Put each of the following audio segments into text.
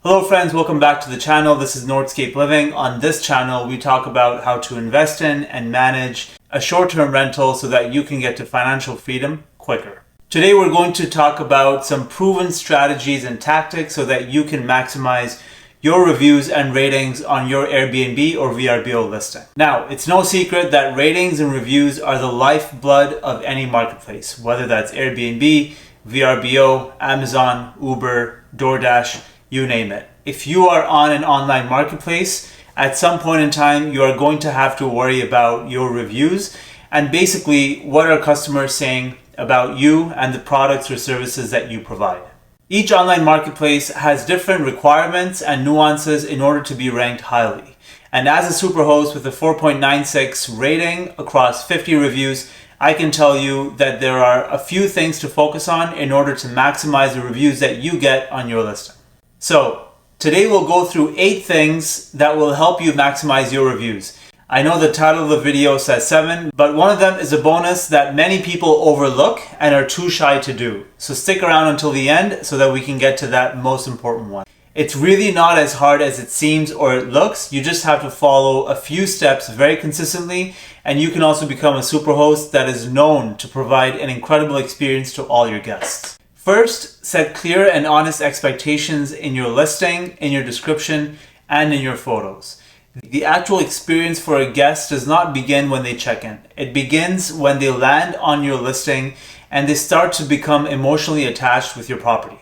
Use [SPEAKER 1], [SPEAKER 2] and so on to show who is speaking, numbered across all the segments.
[SPEAKER 1] Hello friends, welcome back to the channel. This is Nordscape Living. On this channel, we talk about how to invest in and manage a short-term rental so that you can get to financial freedom quicker. Today, we're going to talk about some proven strategies and tactics so that you can maximize your reviews and ratings on your Airbnb or VRBO listing. Now, it's no secret that ratings and reviews are the lifeblood of any marketplace, whether that's Airbnb, VRBO, Amazon, Uber, DoorDash, you name it. If you are on an online marketplace, at some point in time, you are going to have to worry about your reviews and basically what are customers saying about you and the products or services that you provide. Each online marketplace has different requirements and nuances in order to be ranked highly. And as a Superhost with a 4.96 rating across 50 reviews, I can tell you that there are a few things to focus on in order to maximize the reviews that you get on your listing. So today we'll go through 8 things that will help you maximize your reviews. I know the title of the video says 7, but one of them is a bonus that many people overlook and are too shy to do. So stick around until the end so that we can get to that most important one. It's really not as hard as it seems or it looks. You just have to follow a few steps very consistently, and you can also become a Superhost that is known to provide an incredible experience to all your guests. First, set clear and honest expectations in your listing, in your description, and in your photos. The actual experience for a guest does not begin when they check in. It begins when they land on your listing and they start to become emotionally attached with your property.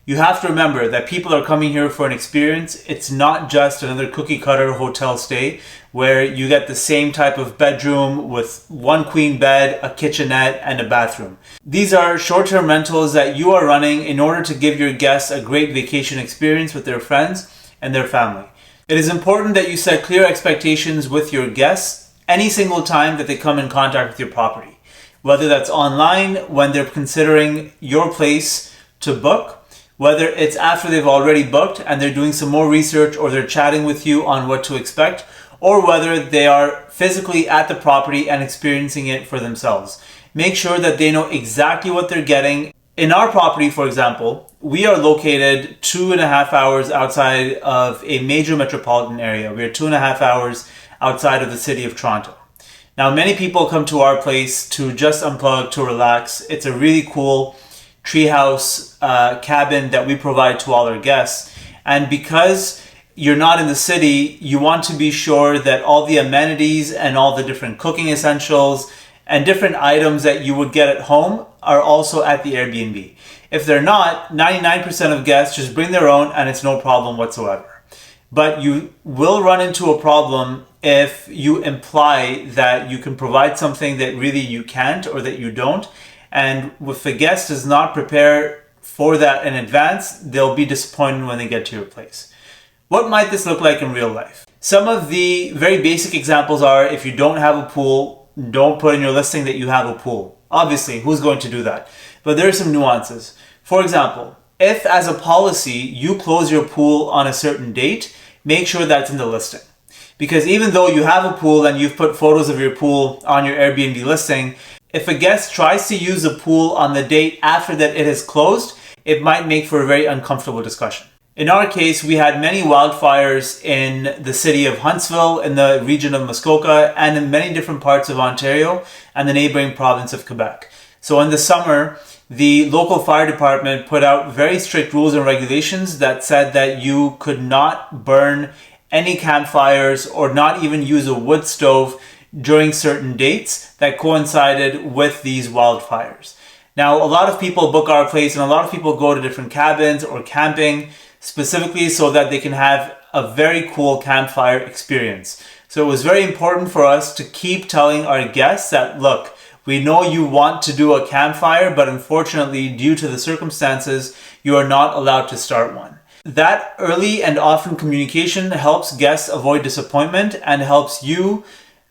[SPEAKER 1] You have to remember that people are coming here for an experience. It's not just another cookie cutter hotel stay where you get the same type of bedroom with one queen bed, a kitchenette, and a bathroom. These are short-term rentals that you are running in order to give your guests a great vacation experience with their friends and their family. It is important that you set clear expectations with your guests any single time that they come in contact with your property. Whether that's online, when they're considering your place to book, whether it's after they've already booked and they're doing some more research or they're chatting with you on what to expect, or whether they are physically at the property and experiencing it for themselves. Make sure that they know exactly what they're getting. In our property, for example, we are located 2.5 hours outside of a major metropolitan area. We are 2.5 hours outside of the city of Toronto. Now, many people come to our place to just unplug, to relax. It's a really cool treehouse cabin that we provide to all our guests. And because you're not in the city, you want to be sure that all the amenities and all the different cooking essentials and different items that you would get at home are also at the Airbnb. If they're not, 99% of guests just bring their own and it's no problem whatsoever. But you will run into a problem if you imply that you can provide something that really you can't or that you don't. And if the guest does not prepare for that in advance, they'll be disappointed when they get to your place. What might this look like in real life? Some of the very basic examples are if you don't have a pool, don't put in your listing that you have a pool. Obviously, who's going to do that? But there are some nuances. For example, if as a policy you close your pool on a certain date, make sure that's in the listing. Because even though you have a pool and you've put photos of your pool on your Airbnb listing, if a guest tries to use a pool on the date after that it has closed, it might make for a very uncomfortable discussion. In our case, we had many wildfires in the city of Huntsville, in the region of Muskoka, and in many different parts of Ontario and the neighboring province of Quebec. So in the summer, the local fire department put out very strict rules and regulations that said that you could not burn any campfires or not even use a wood stove during certain dates that coincided with these wildfires. Now, a lot of people book our place and a lot of people go to different cabins or camping specifically so that they can have a very cool campfire experience. So it was very important for us to keep telling our guests that, look, we know you want to do a campfire, but unfortunately, due to the circumstances, you are not allowed to start one. That early and often communication helps guests avoid disappointment and helps you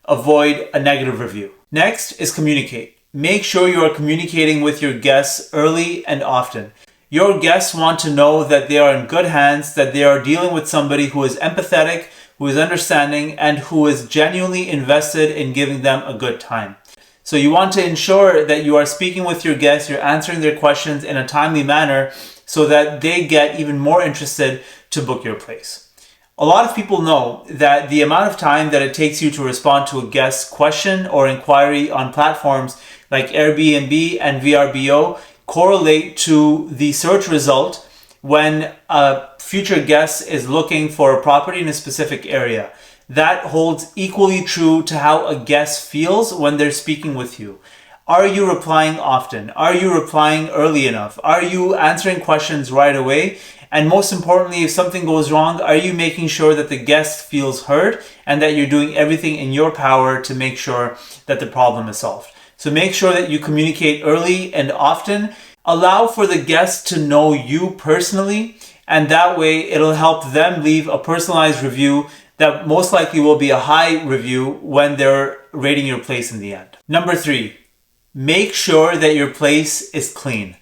[SPEAKER 1] avoid a negative review. Next is communicate. Make sure you are communicating with your guests early and often. Your guests want to know that they are in good hands, that they are dealing with somebody who is empathetic, who is understanding, and who is genuinely invested in giving them a good time. So you want to ensure that you are speaking with your guests, you're answering their questions in a timely manner so that they get even more interested to book your place. A lot of people know that the amount of time that it takes you to respond to a guest's question or inquiry on platforms like Airbnb and VRBO correlate to the search result when a future guest is looking for a property in a specific area. That holds equally true to how a guest feels when they're speaking with you. Are you replying often? Are you replying early enough? Are you answering questions right away? And most importantly, if something goes wrong, are you making sure that the guest feels heard and that you're doing everything in your power to make sure that the problem is solved? So make sure that you communicate early and often. Allow for the guest to know you personally, and that way it'll help them leave a personalized review that most likely will be a high review when they're rating your place in the end. Number 3, make sure that your place is clean.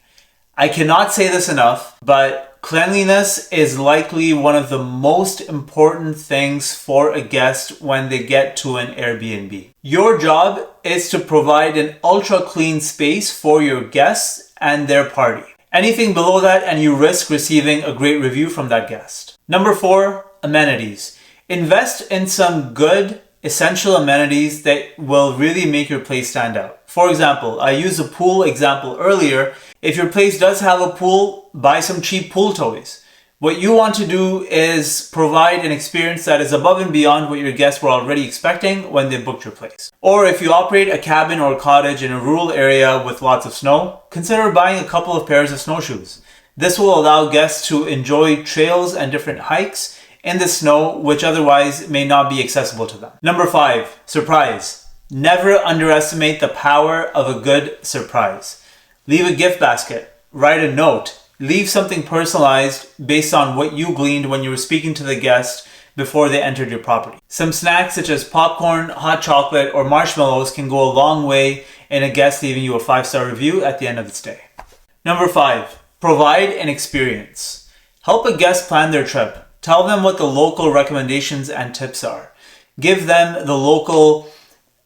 [SPEAKER 1] I cannot say this enough, but cleanliness is likely one of the most important things for a guest when they get to an Airbnb. Your job is to provide an ultra clean space for your guests and their party. Anything below that and you risk receiving a great review from that guest. Number 4, amenities. Invest in some good essential amenities that will really make your place stand out. For example, I used a pool example earlier. If your place does have a pool, buy some cheap pool toys. What you want to do is provide an experience that is above and beyond what your guests were already expecting when they booked your place. Or if you operate a cabin or a cottage in a rural area with lots of snow, consider buying a couple of pairs of snowshoes. This will allow guests to enjoy trails and different hikes in the snow, which otherwise may not be accessible to them. Number 5, surprise. Never underestimate the power of a good surprise. Leave a gift basket, write a note, leave something personalized based on what you gleaned when you were speaking to the guest before they entered your property. Some snacks such as popcorn, hot chocolate, or marshmallows can go a long way in a guest leaving you a 5-star review at the end of the stay. Number 5, provide an experience. Help a guest plan their trip. Tell them what the local recommendations and tips are. Give them the local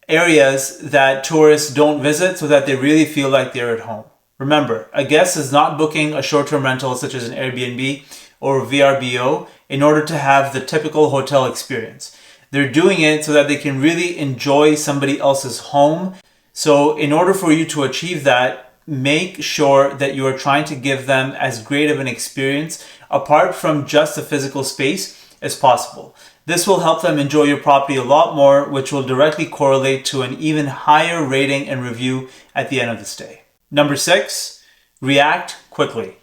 [SPEAKER 1] areas that tourists don't visit so that they really feel like they're at home. Remember, a guest is not booking a short-term rental such as an Airbnb or VRBO in order to have the typical hotel experience. They're doing it so that they can really enjoy somebody else's home. So in order for you to achieve that, make sure that you are trying to give them as great of an experience apart from just the physical space as possible. This will help them enjoy your property a lot more, which will directly correlate to an even higher rating and review at the end of the stay. Number 6, react quickly.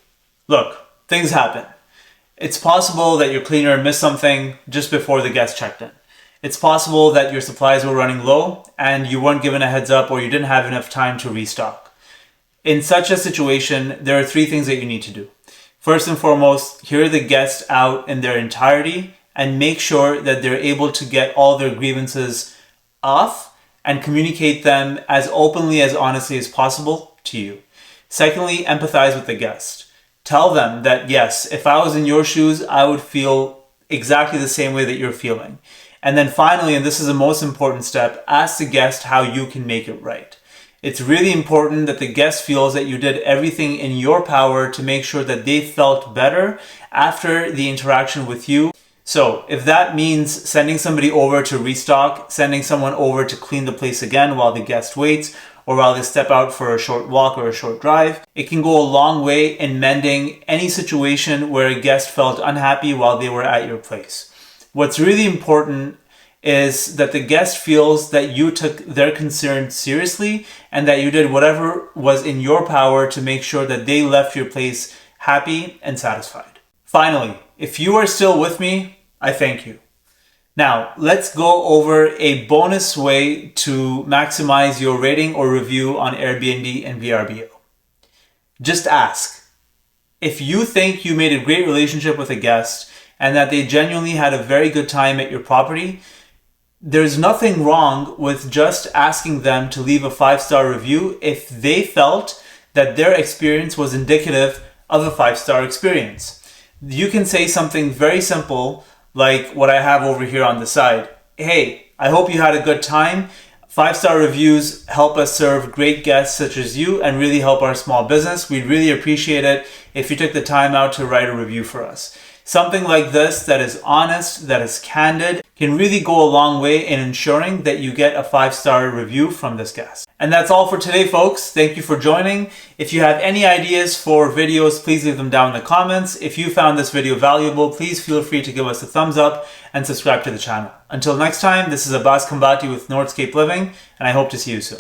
[SPEAKER 1] Look, things happen. It's possible that your cleaner missed something just before the guest checked in. It's possible that your supplies were running low and you weren't given a heads up or you didn't have enough time to restock. In such a situation, there are 3 things that you need to do. First and foremost, hear the guests out in their entirety and make sure that they're able to get all their grievances off and communicate them as openly, as honestly as possible to you. Secondly, empathize with the guest. Tell them that yes, if I was in your shoes, I would feel exactly the same way that you're feeling. And then finally, and this is the most important step, ask the guest how you can make it right. It's really important that the guest feels that you did everything in your power to make sure that they felt better after the interaction with you. So if that means sending somebody over to restock, sending someone over to clean the place again while the guest waits, or while they step out for a short walk or a short drive, it can go a long way in mending any situation where a guest felt unhappy while they were at your place. What's really important is that the guest feels that you took their concern seriously and that you did whatever was in your power to make sure that they left your place happy and satisfied. Finally, if you are still with me, I thank you. Now, let's go over a bonus way to maximize your rating or review on Airbnb and VRBO. Just ask. If you think you made a great relationship with a guest and that they genuinely had a very good time at your property, there's nothing wrong with just asking them to leave a 5-star review if they felt that their experience was indicative of a 5-star experience. You can say something very simple like what I have over here on the side. Hey, I hope you had a good time. 5-star reviews help us serve great guests such as you and really help our small business. We'd really appreciate it if you took the time out to write a review for us. Something like this that is honest, that is candid, can really go a long way in ensuring that you get a 5-star review from this guest. And that's all for today, folks. Thank you for joining. If you have any ideas for videos, please leave them down in the comments. If you found this video valuable, please feel free to give us a thumbs up and subscribe to the channel. Until next time, this is Abbas Kambati with Nordscape Living, and I hope to see you soon.